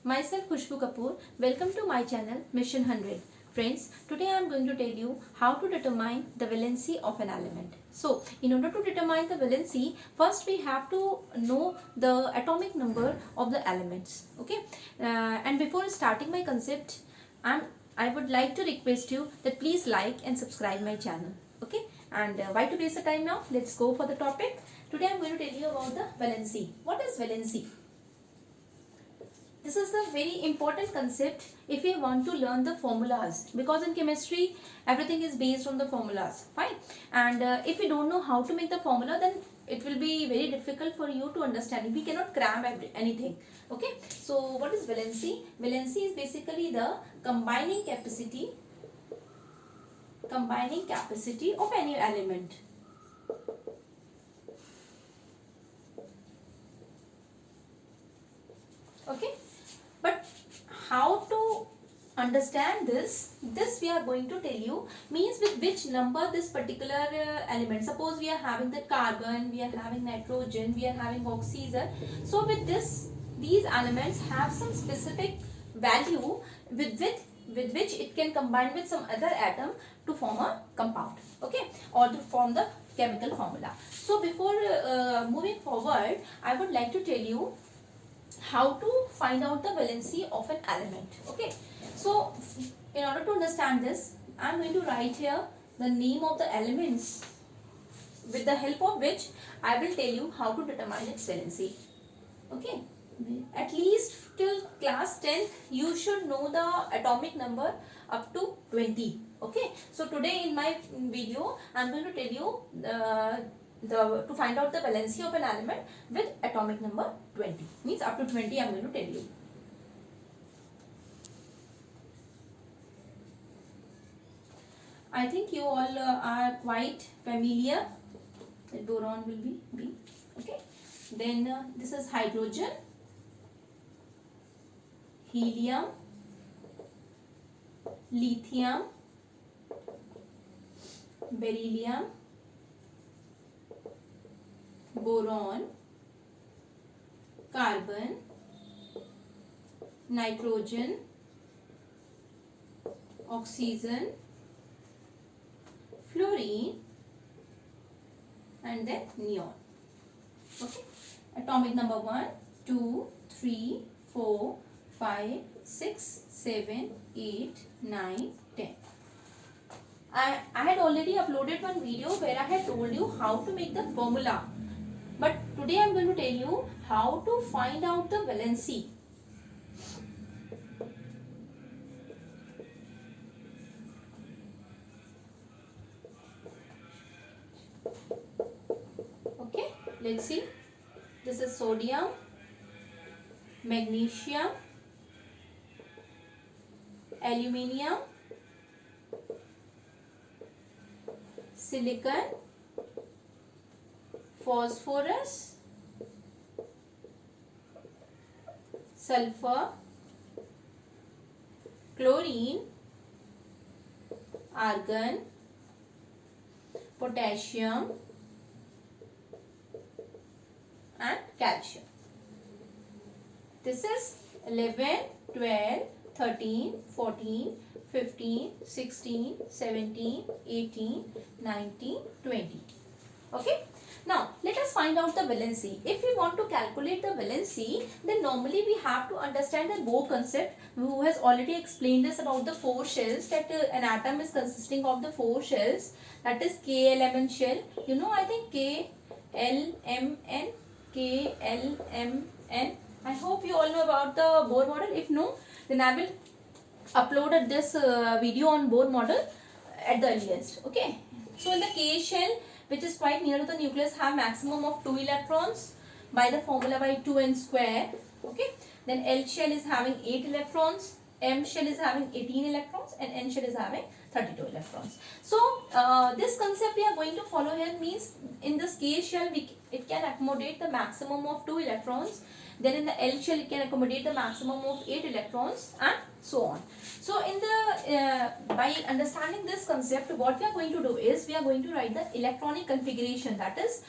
Myself Khushbu Kapoor. Welcome to my channel Mission 100. Friends, today I am going to tell you how to determine the valency of an element. So, in order to determine the valency, first we have to know the atomic number of the elements. Okay, and before starting my concept, I would like to request you that please like and subscribe my channel. Okay, and why to waste the time now? Let's go for the topic. Today I am going to tell you about the valency. What is valency? This is a very important concept if you want to learn the formulas, because in chemistry everything is based on the formulas, fine, and if you don't know how to make the formula, then it will be very difficult for you to understand. We cannot cram anything. Okay, so what is valency? Valency is basically the combining capacity of any element. Okay, but how to understand this we are going to tell you, means with which number this particular element, suppose we are having the carbon, we are having nitrogen, we are having oxygen. So with these elements have some specific value with which it can combine with some other atom to form a compound, okay, or to form the chemical formula. So before moving forward, I would like to tell you how to find out the valency of an element. Okay, so in order to understand this, I am going to write here the name of the elements, with the help of which I will tell you how to determine its valency. Okay, at least till class 10 you should know the atomic number up to 20. Okay, so today in my video I am going to tell you to find out the valency of an element with atomic number 20, means up to 20 I am going to tell you. I think you all are quite familiar that boron will be B. Okay, then this is hydrogen, helium, lithium, beryllium, boron, carbon, nitrogen, oxygen, fluorine, and then neon. Okay, atomic number 1, 2, 3, 4, 5, 6, 7, 8, 9, 10. I had already uploaded one video where I had told you how to make the formula. But today I am going to tell you how to find out the valency. Okay, let's see. This is sodium, magnesium, aluminium, silicon, phosphorus, sulfur, chlorine, argon, potassium, and calcium. This is 11, 12, 13, 14, 15, 16, 17, 18, 19, 20. Okay. Now, let us find out the valency. If we want to calculate the valency, then normally we have to understand the Bohr concept, who has already explained us about the 4 shells, that an atom is consisting of the 4 shells, that is K, L, M, N shell. You know, I think K, L, M, N, K, L, M, N. I hope you all know about the Bohr model. If no, then I will upload this video on Bohr model at the earliest. Okay. So in the K shell, which is quite near to the nucleus, have maximum of 2 electrons by the formula by 2n square. Okay. Then L shell is having 8 electrons, M shell is having 18 electrons, and N shell is having 32 electrons. So this concept we are going to follow here means in this K shell it can accommodate the maximum of 2 electrons. Then in the L shell it can accommodate the maximum of 8 electrons, and so on. So in the by understanding this concept, what we are going to do is we are going to write the electronic configuration, that is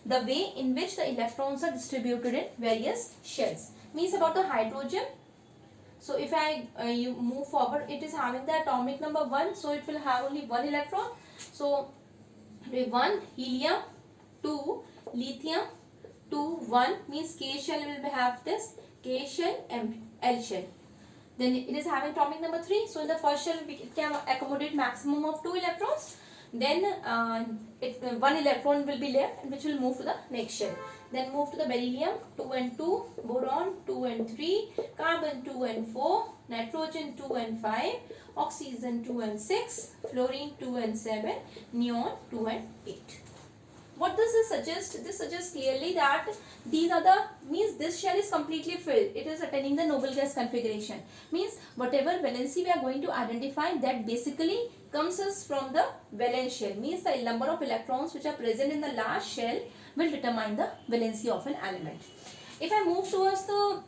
the way in which the electrons are distributed in various shells. means about the hydrogen. So if you move forward, it is having the atomic number 1, so it will have only 1 electron. So 1 helium, 2 lithium, 2 1 means K shell will have this K shell and L shell. Then it is having atomic number 3. So in the first shell it can accommodate maximum of 2 electrons. Then 1 electron will be left, which will move to the next shell. Then move to the beryllium 2 and 2, boron 2 and 3, carbon 2 and 4, nitrogen 2 and 5, oxygen 2 and 6, fluorine 2 and 7, neon 2 and 8. What does this suggest? This suggests clearly that these are the, means this shell is completely filled. It is attaining the noble gas configuration. Means whatever valency we are going to identify, that basically comes us from the valence shell. Means the number of electrons which are present in the last shell will determine the valency of an element. If I move towards the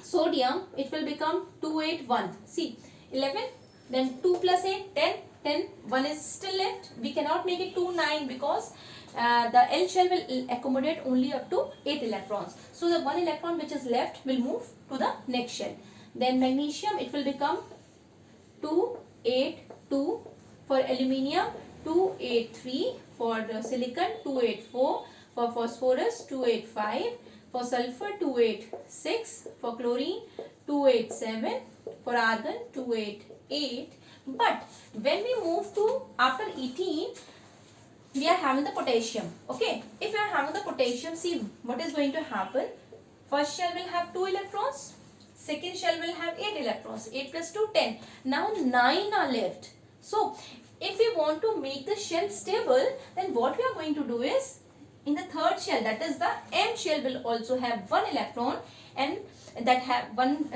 sodium, it will become 2, 8, 1. See, 11, then 2 plus 8, 10, 10, 1 is still left. We cannot make it 2, 9 because the L shell will accommodate only up to 8 electrons. So the 1 electron which is left will move to the next shell. Then magnesium, it will become 2, 8, 2. For aluminium, 2, 8, 3. For the silicon, 2, 8, 4. For phosphorus, 2, 8, 5. For sulfur, 2, 8, 6. For chlorine, 2, 8, 7. For argon, 2, 8, 8. But when we move to after 18, we are having the potassium. Okay, if we are having the potassium, see what is going to happen. First shell will have 2 electrons, second shell will have 8 electrons. 8 plus 2, 10. Now 9 are left. So if we want to make the shell stable, then what we are going to do is, in the third shell, that is the M shell, will also have 1 electron, and that have one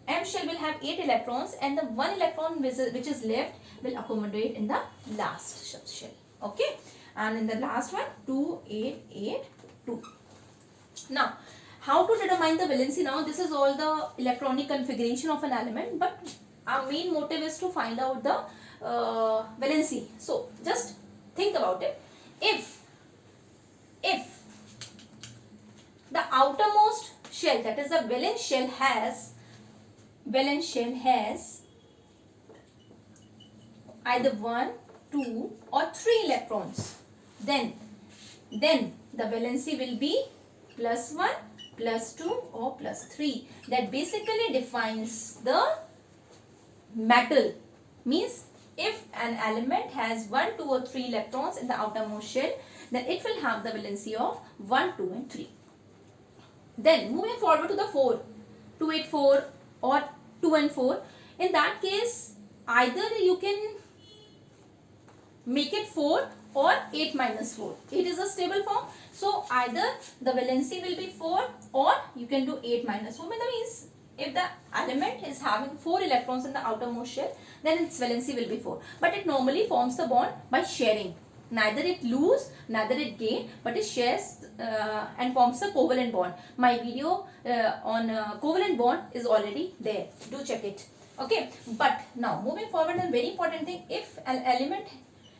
M shell will have 8 electrons, and the 1 electron which is left will accommodate in the last shell. Okay, and in the last one, 2, 8, 8, 2. Now, how to determine the valency? Now, this is all the electronic configuration of an element, but our main motive is to find out the valency. So, just think about it. If the outermost shell, that is the valence shell, has either 1, 2 or 3 electrons, then the valency will be plus 1, plus 2 or plus 3. That basically defines the metal. Means if an element has 1, 2 or 3 electrons in the outermost shell, then it will have the valency of 1, 2 and 3. Then moving forward to the 4, 2, 8, 4 or 2 and 4. In that case, either you can make it 4 or 8 minus 4. It is a stable form. So either the valency will be 4 or you can do 8 minus 4. That means if the element is having 4 electrons in the outermost shell, then its valency will be 4. But it normally forms the bond by sharing. Neither it lose, neither it gain, but it shares and forms a covalent bond. My video on covalent bond is already there. Do check it. Okay. But now moving forward, a very important thing, if an element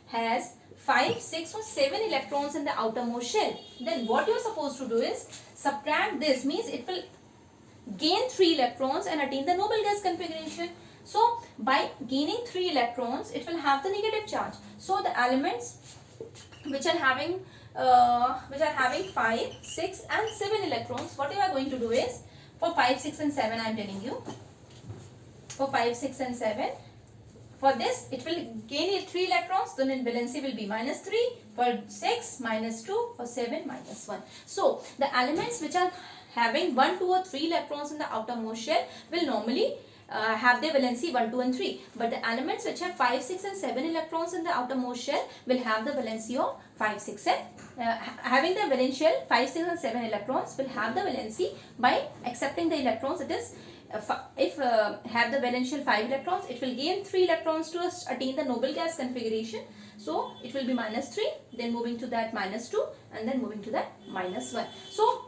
has 5, 6 or 7 electrons in the outermost shell, then what you are supposed to do is subtract this. Means it will gain 3 electrons and attain the noble gas configuration. So by gaining 3 electrons, it will have the negative charge. So the elements which are having 5, 6 and 7 electrons, what you are going to do is, for 5, 6 and 7 I am telling you, for 5, 6 and 7, for this it will gain 3 electrons, then in valency will be minus 3, for 6 minus 2, for 7 minus 1. So the elements which are having 1, 2 or 3 electrons in the outermost shell will normally have their valency 1, 2 and 3. But the elements which have 5, 6 and 7 electrons in the outermost shell will have the valency of 5, 6 and having the valence shell 5, 6 and 7 electrons will have the valency by accepting the electrons. It is if have the valence shell 5 electrons, it will gain 3 electrons to attain the noble gas configuration. So it will be minus 3, then moving to that minus 2 and then moving to that minus 1. So,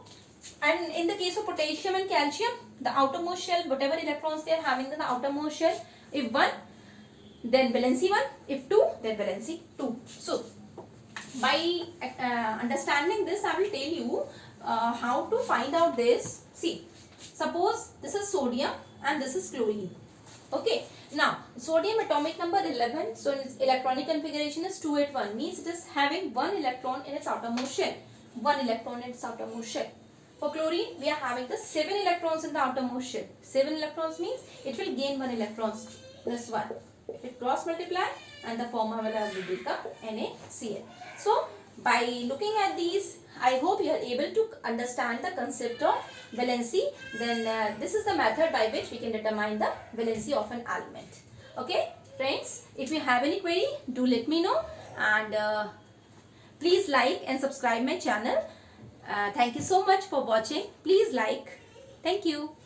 and in the case of potassium and calcium, the outermost shell, whatever electrons they are having in the outermost shell, if 1, then valency 1, if 2, then valency 2. So by understanding this, I will tell you how to find out this. See, Suppose this is sodium and this is chlorine. Okay. Now, sodium atomic number 11. So, its electronic configuration is 281. Means it is having 1 electron in its outermost shell. 1 electron in its outermost shell. For chlorine, we are having the 7 electrons in the outermost shell. 7 electrons means it will gain 1 electrons plus 1. If it cross multiply, and the formula will become NaCl. So, by looking at these, I hope you are able to understand the concept of valency. Then this is the method by which we can determine the valency of an element. Okay, friends, if you have any query, do let me know, and please like and subscribe my channel. Thank you so much for watching. Please like. Thank you.